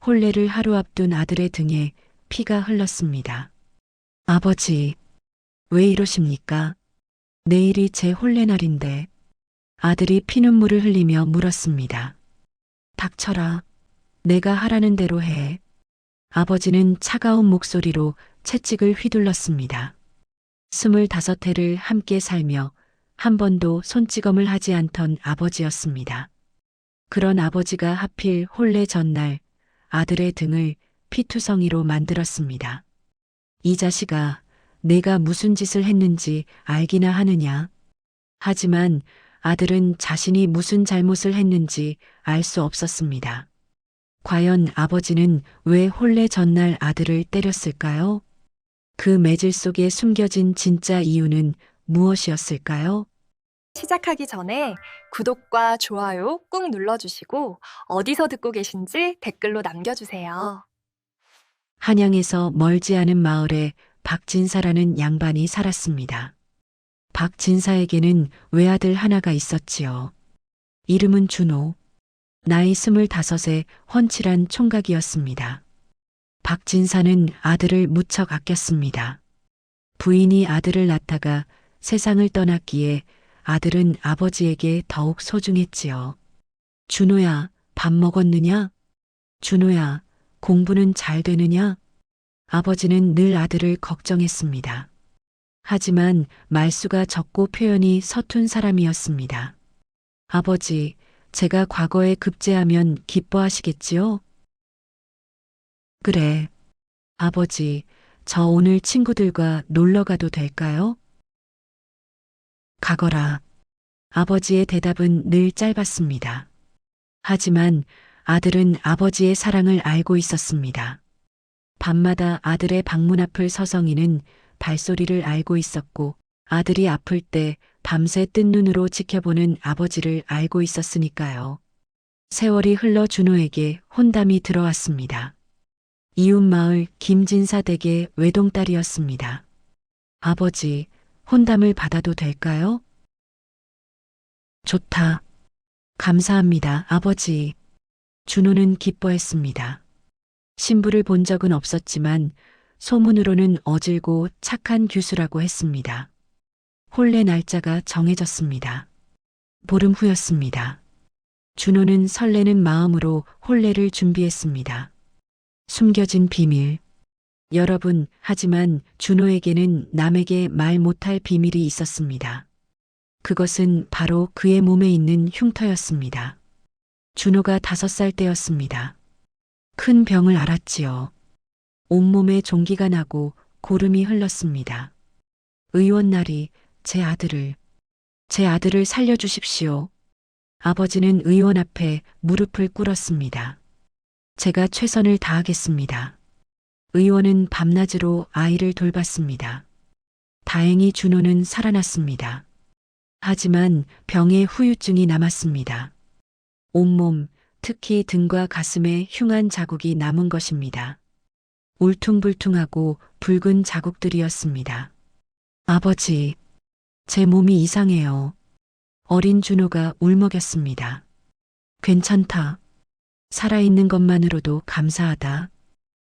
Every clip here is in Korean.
혼례를 하루 앞둔 아들의 등에 피가 흘렀습니다. 아버지, 왜 이러십니까? 내일이 제 혼례 날인데. 아들이 피눈물을 흘리며 물었습니다. 닥쳐라. 내가 하라는 대로 해. 아버지는 차가운 목소리로 채찍을 휘둘렀습니다. 25해를 함께 살며 한 번도 손찌검을 하지 않던 아버지였습니다. 그런 아버지가 하필 혼례 전날 아들의 등을 피투성이로 만들었습니다. 이 자식아, 내가 무슨 짓을 했는지 알기나 하느냐? 하지만 아들은 자신이 무슨 잘못을 했는지 알 수 없었습니다. 과연 아버지는 왜 혼례 전날 아들을 때렸을까요? 그 매질 속에 숨겨진 진짜 이유는 무엇이었을까요? 시작하기 전에 구독과 좋아요 꾹 눌러주시고 어디서 듣고 계신지 댓글로 남겨주세요. 한양에서 멀지 않은 마을에 박진사라는 양반이 살았습니다. 박진사에게는 외아들 하나가 있었지요. 이름은 준호. 나이 25에 훤칠한 총각이었습니다. 박진사는 아들을 무척 아꼈습니다. 부인이 아들을 낳다가 세상을 떠났기에 아들은 아버지에게 더욱 소중했지요. 준호야, 밥 먹었느냐? 준호야, 공부는 잘 되느냐? 아버지는 늘 아들을 걱정했습니다. 하지만 말수가 적고 표현이 서툰 사람이었습니다. 아버지, 제가 과거에 급제하면 기뻐하시겠지요? 그래. 아버지, 저 오늘 친구들과 놀러 가도 될까요? 가거라. 아버지의 대답은 늘 짧았습니다. 하지만 아들은 아버지의 사랑을 알고 있었습니다. 밤마다 아들의 방문 앞을 서성이는 발소리를 알고 있었고 아들이 아플 때 밤새 뜬 눈으로 지켜보는 아버지를 알고 있었으니까요. 세월이 흘러 준호에게 혼담이 들어왔습니다. 이웃마을 김진사 댁의 외동딸이었습니다. 아버지, 혼담을 받아도 될까요? 좋다. 감사합니다, 아버지. 준호는 기뻐했습니다. 신부를 본 적은 없었지만 소문으로는 어질고 착한 교수라고 했습니다. 혼례 날짜가 정해졌습니다. 보름 후였습니다. 준호는 설레는 마음으로 혼례를 준비했습니다. 숨겨진 비밀. 여러분, 하지만 준호에게는 남에게 말 못할 비밀이 있었습니다. 그것은 바로 그의 몸에 있는 흉터였습니다. 준호가 5살 때였습니다. 큰 병을 앓았지요. 온몸에 종기가 나고 고름이 흘렀습니다. 의원날이 제 아들을 살려주십시오. 아버지는 의원 앞에 무릎을 꿇었습니다. 제가 최선을 다하겠습니다. 의원은 밤낮으로 아이를 돌봤습니다. 다행히 준호는 살아났습니다. 하지만 병의 후유증이 남았습니다. 온몸, 특히 등과 가슴에 흉한 자국이 남은 것입니다. 울퉁불퉁하고 붉은 자국들이었습니다. 아버지, 제 몸이 이상해요. 어린 준호가 울먹였습니다. 괜찮다. 살아있는 것만으로도 감사하다.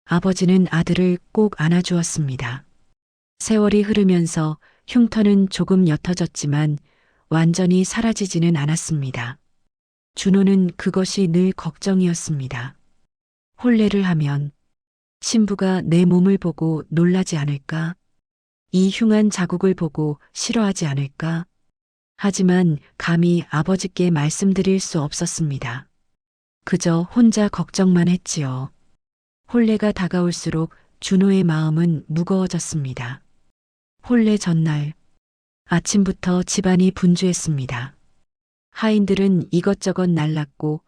아버지는 아들을 꼭 안아주었습니다. 세월이 흐르면서 흉터는 조금 옅어졌지만 완전히 사라지지는 않았습니다. 준호는 그것이 늘 걱정이었습니다. 혼례를 하면 신부가 내 몸을 보고 놀라지 않을까? 이 흉한 자국을 보고 싫어하지 않을까? 하지만 감히 아버지께 말씀드릴 수 없었습니다. 그저 혼자 걱정만 했지요. 혼례가 다가올수록 준호의 마음은 무거워졌습니다. 혼례 전날 아침부터 집안이 분주했습니다. 하인들은 이것저것 날랐고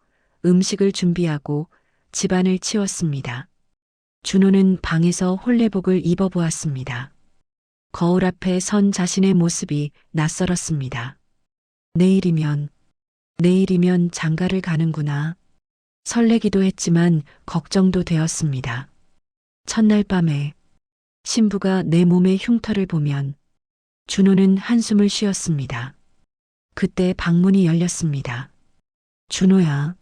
음식을 준비하고 집안을 치웠습니다. 준호는 방에서 혼례복을 입어보았습니다. 거울 앞에 선 자신의 모습이 낯설었습니다. 내일이면 장가를 가는구나. 설레기도 했지만 걱정도 되었습니다. 첫날 밤에 신부가 내 몸의 흉터를 보면 준호는 한숨을 쉬었습니다. 그때 방문이 열렸습니다. 준호야,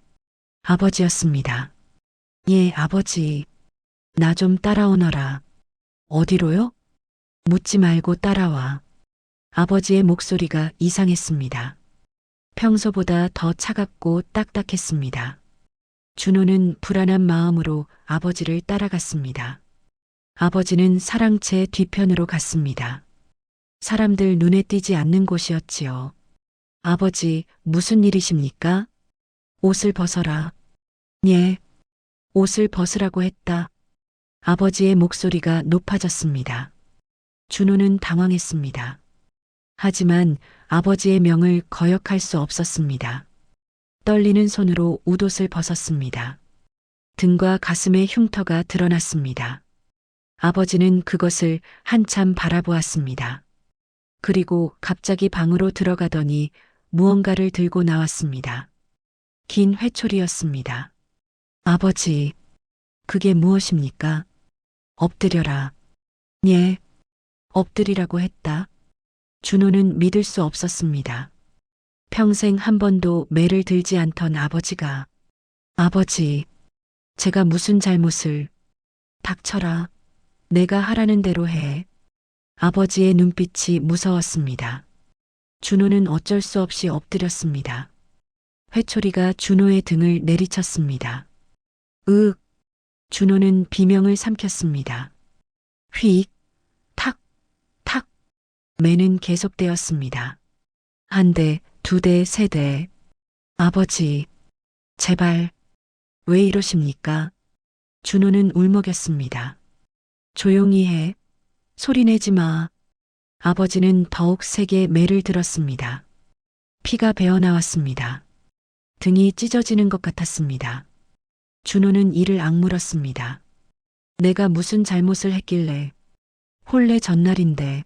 아버지였습니다. 예, 아버지. 나 좀 따라오너라. 어디로요? 묻지 말고 따라와. 아버지의 목소리가 이상했습니다. 평소보다 더 차갑고 딱딱했습니다. 준호는 불안한 마음으로 아버지를 따라갔습니다. 아버지는 사랑채 뒤편으로 갔습니다. 사람들 눈에 띄지 않는 곳이었지요. 아버지, 무슨 일이십니까? 옷을 벗어라. 예, 옷을 벗으라고 했다. 아버지의 목소리가 높아졌습니다. 준호는 당황했습니다. 하지만 아버지의 명을 거역할 수 없었습니다. 떨리는 손으로 웃옷을 벗었습니다. 등과 가슴의 흉터가 드러났습니다. 아버지는 그것을 한참 바라보았습니다. 그리고 갑자기 방으로 들어가더니 무언가를 들고 나왔습니다. 긴 회초리였습니다. 아버지, 그게 무엇입니까? 엎드려라. 예, 엎드리라고 했다. 준호는 믿을 수 없었습니다. 평생 한 번도 매를 들지 않던 아버지가, 아버지, 제가 무슨 잘못을, 닥쳐라. 내가 하라는 대로 해. 아버지의 눈빛이 무서웠습니다. 준호는 어쩔 수 없이 엎드렸습니다. 회초리가 준호의 등을 내리쳤습니다. 으윽! 준호는 비명을 삼켰습니다. 휙! 탁! 탁! 매는 계속되었습니다. 한 대, 두 대, 세 대. 아버지, 제발, 왜 이러십니까? 준호는 울먹였습니다. 조용히 해. 소리내지 마. 아버지는 더욱 세게 매를 들었습니다. 피가 배어나왔습니다. 등이 찢어지는 것 같았습니다. 준호는 이를 악물었습니다. 내가 무슨 잘못을 했길래. 혼례 전날인데.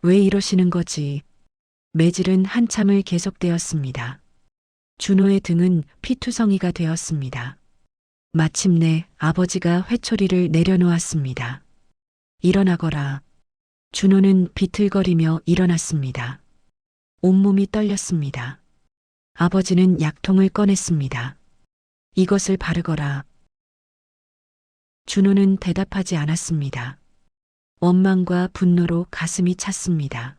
왜 이러시는 거지? 매질은 한참을 계속되었습니다. 준호의 등은 피투성이가 되었습니다. 마침내 아버지가 회초리를 내려놓았습니다. 일어나거라. 준호는 비틀거리며 일어났습니다. 온몸이 떨렸습니다. 아버지는 약통을 꺼냈습니다. 이것을 바르거라. 준호는 대답하지 않았습니다. 원망과 분노로 가슴이 찼습니다.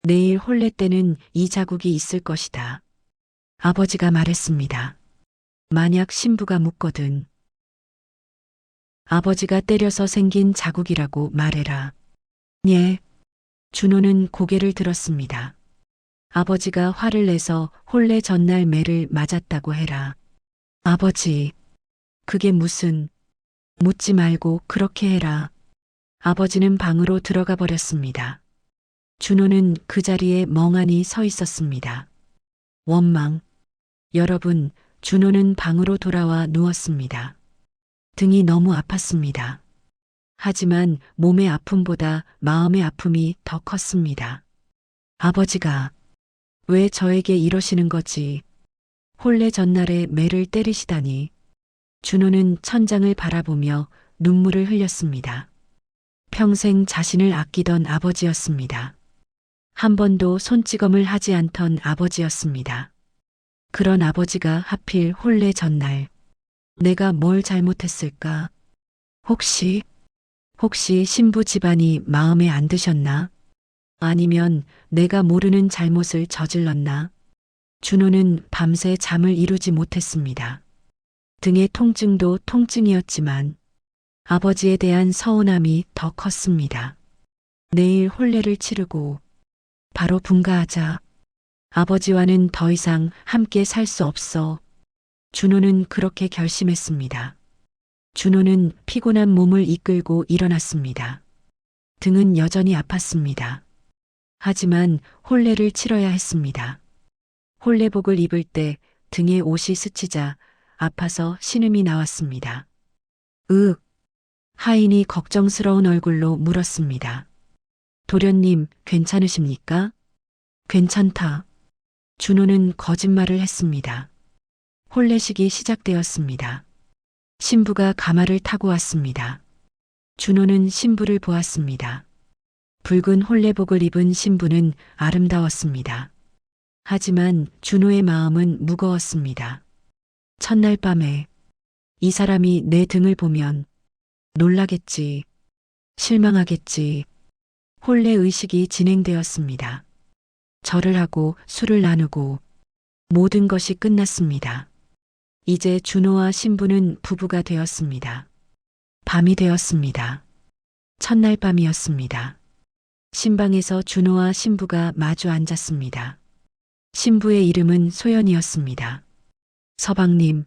내일 혼례 때는 이 자국이 있을 것이다. 아버지가 말했습니다. 만약 신부가 묻거든. 아버지가 때려서 생긴 자국이라고 말해라. 예. 준호는 고개를 들었습니다. 아버지가 화를 내서 혼례 전날 매를 맞았다고 해라. 아버지, 그게 무슨, 묻지 말고 그렇게 해라. 아버지는 방으로 들어가 버렸습니다. 준호는 그 자리에 멍하니 서 있었습니다. 원망. 여러분, 준호는 방으로 돌아와 누웠습니다. 등이 너무 아팠습니다. 하지만 몸의 아픔보다 마음의 아픔이 더 컸습니다. 아버지가 왜 저에게 이러시는 거지? 혼례 전날에 매를 때리시다니. 준호는 천장을 바라보며 눈물을 흘렸습니다. 평생 자신을 아끼던 아버지였습니다. 한 번도 손찌검을 하지 않던 아버지였습니다. 그런 아버지가 하필 혼례 전날 내가 뭘 잘못했을까? 혹시 신부 집안이 마음에 안 드셨나? 아니면 내가 모르는 잘못을 저질렀나? 준호는 밤새 잠을 이루지 못했습니다. 등의 통증도 통증이었지만 아버지에 대한 서운함이 더 컸습니다. 내일 혼례를 치르고 바로 분가하자. 아버지와는 더 이상 함께 살 수 없어. 준호는 그렇게 결심했습니다. 준호는 피곤한 몸을 이끌고 일어났습니다. 등은 여전히 아팠습니다. 하지만 혼례를 치러야 했습니다. 혼례복을 입을 때 등에 옷이 스치자 아파서 신음이 나왔습니다. 으윽. 하인이 걱정스러운 얼굴로 물었습니다. 도련님, 괜찮으십니까? 괜찮다. 준호는 거짓말을 했습니다. 혼례식이 시작되었습니다. 신부가 가마를 타고 왔습니다. 준호는 신부를 보았습니다. 붉은 혼례복을 입은 신부는 아름다웠습니다. 하지만 준호의 마음은 무거웠습니다. 첫날 밤에 이 사람이 내 등을 보면 놀라겠지, 실망하겠지. 혼례 의식이 진행되었습니다. 절을 하고 술을 나누고 모든 것이 끝났습니다. 이제 준호와 신부는 부부가 되었습니다. 밤이 되었습니다. 첫날 밤이었습니다. 신방에서 준호와 신부가 마주 앉았습니다. 신부의 이름은 소연이었습니다. 서방님,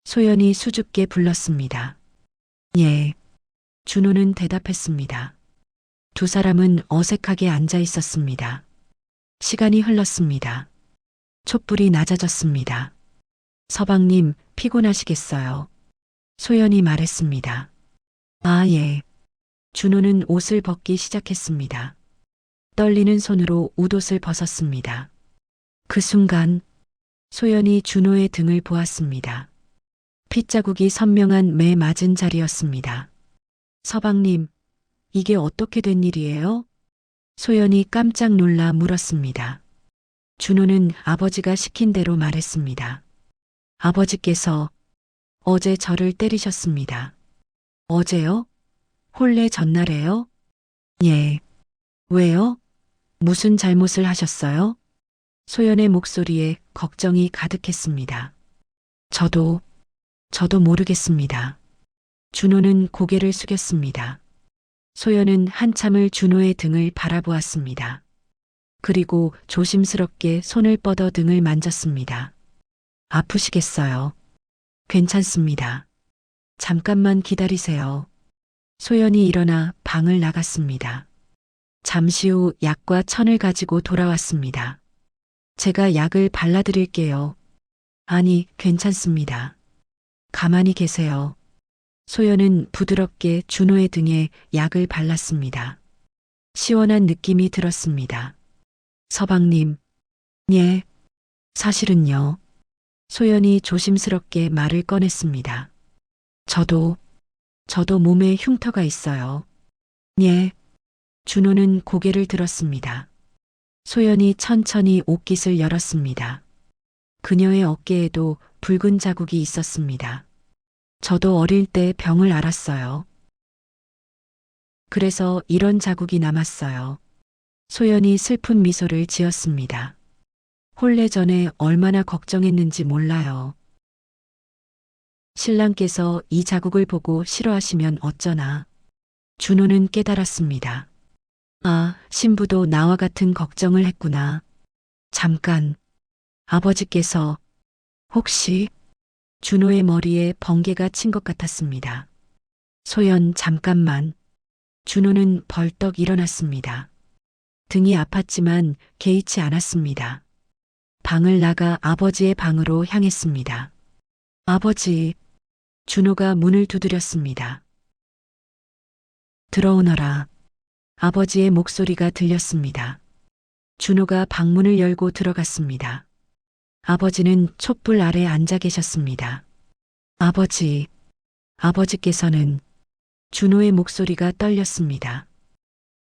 소연이 수줍게 불렀습니다. 예. 준호는 대답했습니다. 두 사람은 어색하게 앉아 있었습니다. 시간이 흘렀습니다. 촛불이 낮아졌습니다. 서방님, 피곤하시겠어요? 소연이 말했습니다. 아, 예. 준호는 옷을 벗기 시작했습니다. 떨리는 손으로 웃옷을 벗었습니다. 그 순간 소연이 준호의 등을 보았습니다. 핏자국이 선명한 매 맞은 자리였습니다. 서방님, 이게 어떻게 된 일이에요? 소연이 깜짝 놀라 물었습니다. 준호는 아버지가 시킨 대로 말했습니다. 아버지께서 어제 저를 때리셨습니다. 어제요? 혼례 전날에요? 예. 왜요? 무슨 잘못을 하셨어요? 소연의 목소리에 걱정이 가득했습니다. 저도 모르겠습니다. 준호는 고개를 숙였습니다. 소연은 한참을 준호의 등을 바라보았습니다. 그리고 조심스럽게 손을 뻗어 등을 만졌습니다. 아프시겠어요? 괜찮습니다. 잠깐만 기다리세요. 소연이 일어나 방을 나갔습니다. 잠시 후 약과 천을 가지고 돌아왔습니다. 제가 약을 발라드릴게요. 아니, 괜찮습니다. 가만히 계세요. 소연은 부드럽게 준호의 등에 약을 발랐습니다. 시원한 느낌이 들었습니다. 서방님, 예, 사실은요. 소연이 조심스럽게 말을 꺼냈습니다. 저도 몸에 흉터가 있어요. 예. 준호는 고개를 들었습니다. 소연이 천천히 옷깃을 열었습니다. 그녀의 어깨에도 붉은 자국이 있었습니다. 저도 어릴 때 병을 앓았어요. 그래서 이런 자국이 남았어요. 소연이 슬픈 미소를 지었습니다. 혼례 전에 얼마나 걱정했는지 몰라요. 신랑께서 이 자국을 보고 싫어하시면 어쩌나. 준호는 깨달았습니다. 아, 신부도 나와 같은 걱정을 했구나. 잠깐. 아버지께서 혹시 준호의 머리에 번개가 친 것 같았습니다. 소연, 잠깐만. 준호는 벌떡 일어났습니다. 등이 아팠지만 개의치 않았습니다. 방을 나가 아버지의 방으로 향했습니다. 아버지. 준호가 문을 두드렸습니다. 들어오너라. 아버지의 목소리가 들렸습니다. 준호가 방문을 열고 들어갔습니다. 아버지는 촛불 아래 앉아 계셨습니다. 아버지, 아버지께서는 준호의 목소리가 떨렸습니다.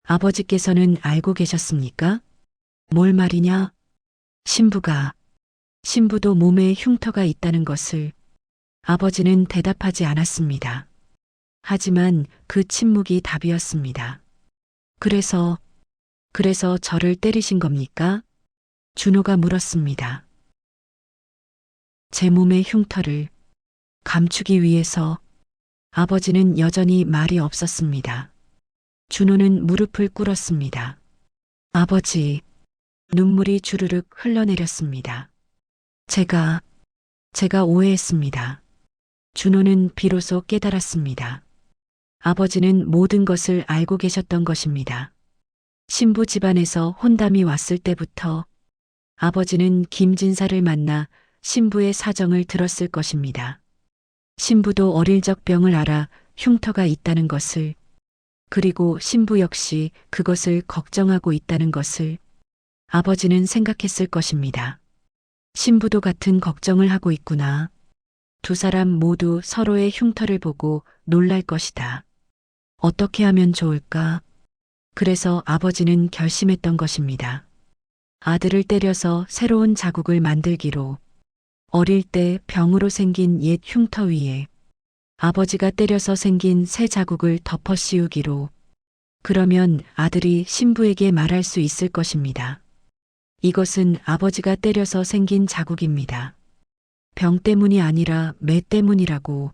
아버지께서는 알고 계셨습니까? 뭘 말이냐? 신부도 몸에 흉터가 있다는 것을. 아버지는 대답하지 않았습니다. 하지만 그 침묵이 답이었습니다. 그래서 저를 때리신 겁니까? 준호가 물었습니다. 제 몸의 흉터를 감추기 위해서. 아버지는 여전히 말이 없었습니다. 준호는 무릎을 꿇었습니다. 아버지, 눈물이 주르륵 흘러내렸습니다. 제가 오해했습니다. 준호는 비로소 깨달았습니다. 아버지는 모든 것을 알고 계셨던 것입니다. 신부 집안에서 혼담이 왔을 때부터 아버지는 김진사를 만나 신부의 사정을 들었을 것입니다. 신부도 어릴 적 병을 앓아 흉터가 있다는 것을, 그리고 신부 역시 그것을 걱정하고 있다는 것을 아버지는 생각했을 것입니다. 신부도 같은 걱정을 하고 있구나. 두 사람 모두 서로의 흉터를 보고 놀랄 것이다. 어떻게 하면 좋을까? 그래서 아버지는 결심했던 것입니다. 아들을 때려서 새로운 자국을 만들기로. 어릴 때 병으로 생긴 옛 흉터 위에 아버지가 때려서 생긴 새 자국을 덮어 씌우기로 그러면 아들이 신부에게 말할 수 있을 것입니다. 이것은 아버지가 때려서 생긴 자국입니다. 병 때문이 아니라 매 때문이라고.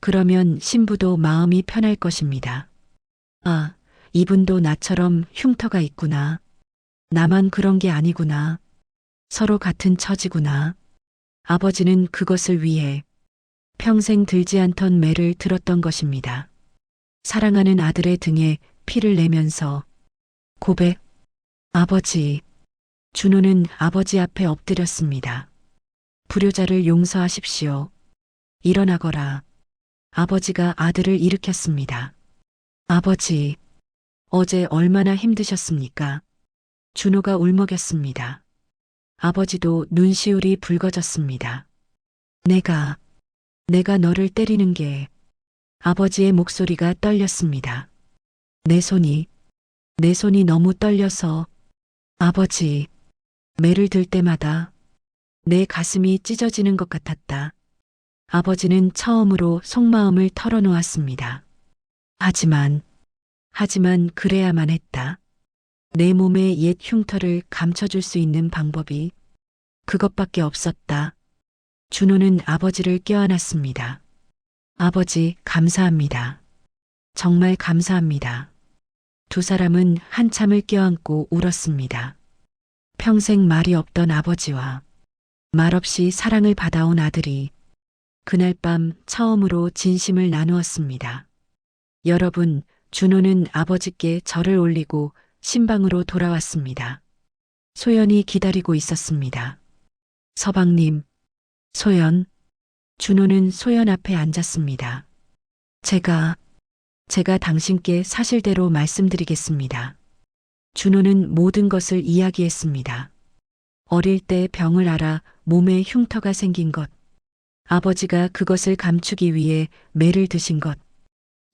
그러면 신부도 마음이 편할 것입니다. 아, 이분도 나처럼 흉터가 있구나. 나만 그런 게 아니구나. 서로 같은 처지구나. 아버지는 그것을 위해 평생 들지 않던 매를 들었던 것입니다. 사랑하는 아들의 등에 피를 내면서 고백, 아버지. 준호는 아버지 앞에 엎드렸습니다. 불효자를 용서하십시오. 일어나거라. 아버지가 아들을 일으켰습니다. 아버지, 어제 얼마나 힘드셨습니까? 준호가 울먹였습니다. 아버지도 눈시울이 붉어졌습니다. 내가 너를 때리는 게. 아버지의 목소리가 떨렸습니다. 내 손이 너무 떨려서. 아버지, 매를 들 때마다 내 가슴이 찢어지는 것 같았다. 아버지는 처음으로 속마음을 털어놓았습니다. 하지만 그래야만 했다. 내 몸의 옛 흉터를 감춰줄 수 있는 방법이 그것밖에 없었다. 준호는 아버지를 껴안았습니다. 아버지, 감사합니다. 정말 감사합니다. 두 사람은 한참을 껴안고 울었습니다. 평생 말이 없던 아버지와 말없이 사랑을 받아온 아들이 그날 밤 처음으로 진심을 나누었습니다. 여러분, 준호는 아버지께 절을 올리고 신방으로 돌아왔습니다. 소연이 기다리고 있었습니다. 서방님, 소연. 준호는 소연 앞에 앉았습니다. 제가 당신께 사실대로 말씀드리겠습니다. 준호는 모든 것을 이야기했습니다. 어릴 때 병을 앓아 몸에 흉터가 생긴 것, 아버지가 그것을 감추기 위해 매를 드신 것,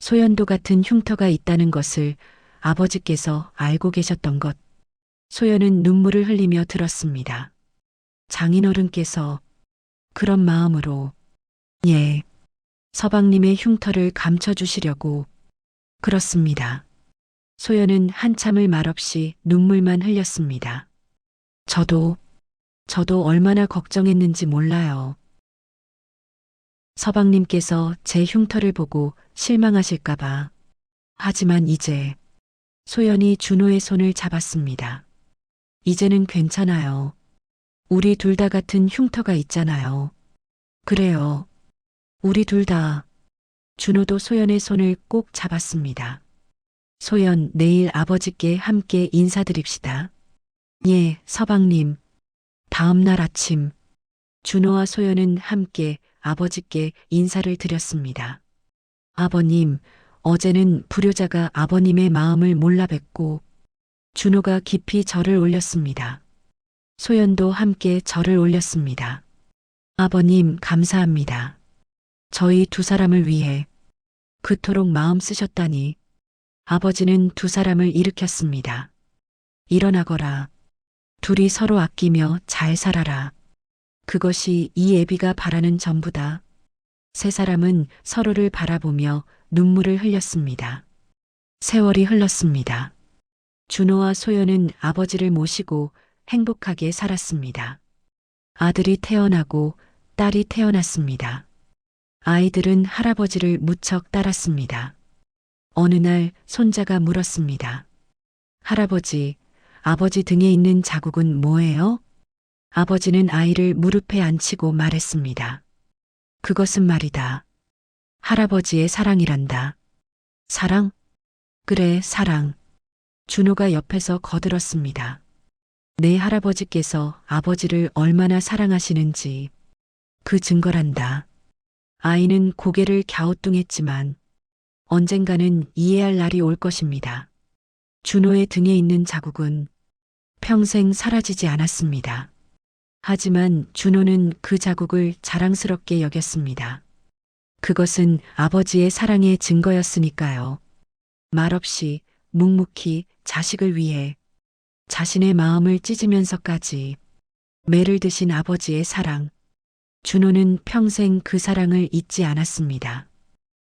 소연도 같은 흉터가 있다는 것을 아버지께서 알고 계셨던 것. 소연은 눈물을 흘리며 들었습니다. 장인어른께서 그런 마음으로 서방님의 흉터를 감춰주시려고. 그렇습니다. 소연은 한참을 말없이 눈물만 흘렸습니다. 저도 얼마나 걱정했는지 몰라요. 서방님께서 제 흉터를 보고 실망하실까봐. 하지만 이제. 소연이 준호의 손을 잡았습니다. 이제는 괜찮아요. 우리 둘 다 같은 흉터가 있잖아요. 그래요. 우리 둘 다. 준호도 소연의 손을 꼭 잡았습니다. 소연, 내일 아버지께 함께 인사드립시다. 예, 서방님. 다음 날 아침, 준호와 소연은 함께 아버지께 인사를 드렸습니다. 아버님, 어제는 불효자가 아버님의 마음을 몰라 뵙고. 준호가 깊이 절을 올렸습니다. 소연도 함께 절을 올렸습니다. 아버님, 감사합니다. 저희 두 사람을 위해 그토록 마음 쓰셨다니. 아버지는 두 사람을 일으켰습니다. 일어나거라. 둘이 서로 아끼며 잘 살아라. 그것이 이 애비가 바라는 전부다. 세 사람은 서로를 바라보며 눈물을 흘렸습니다. 세월이 흘렀습니다. 준호와 소연은 아버지를 모시고 행복하게 살았습니다. 아들이 태어나고 딸이 태어났습니다. 아이들은 할아버지를 무척 따랐습니다. 어느 날 손자가 물었습니다. 할아버지, 아버지 등에 있는 자국은 뭐예요? 아버지는 아이를 무릎에 앉히고 말했습니다. 그것은 말이다. 할아버지의 사랑이란다. 사랑? 그래, 사랑. 준호가 옆에서 거들었습니다. 내 할아버지께서 아버지를 얼마나 사랑하시는지 그 증거란다. 아이는 고개를 갸우뚱했지만 언젠가는 이해할 날이 올 것입니다. 준호의 등에 있는 자국은 평생 사라지지 않았습니다. 하지만 준호는 그 자국을 자랑스럽게 여겼습니다. 그것은 아버지의 사랑의 증거였으니까요. 말없이 묵묵히 자식을 위해 자신의 마음을 찢으면서까지 매를 드신 아버지의 사랑. 준호는 평생 그 사랑을 잊지 않았습니다.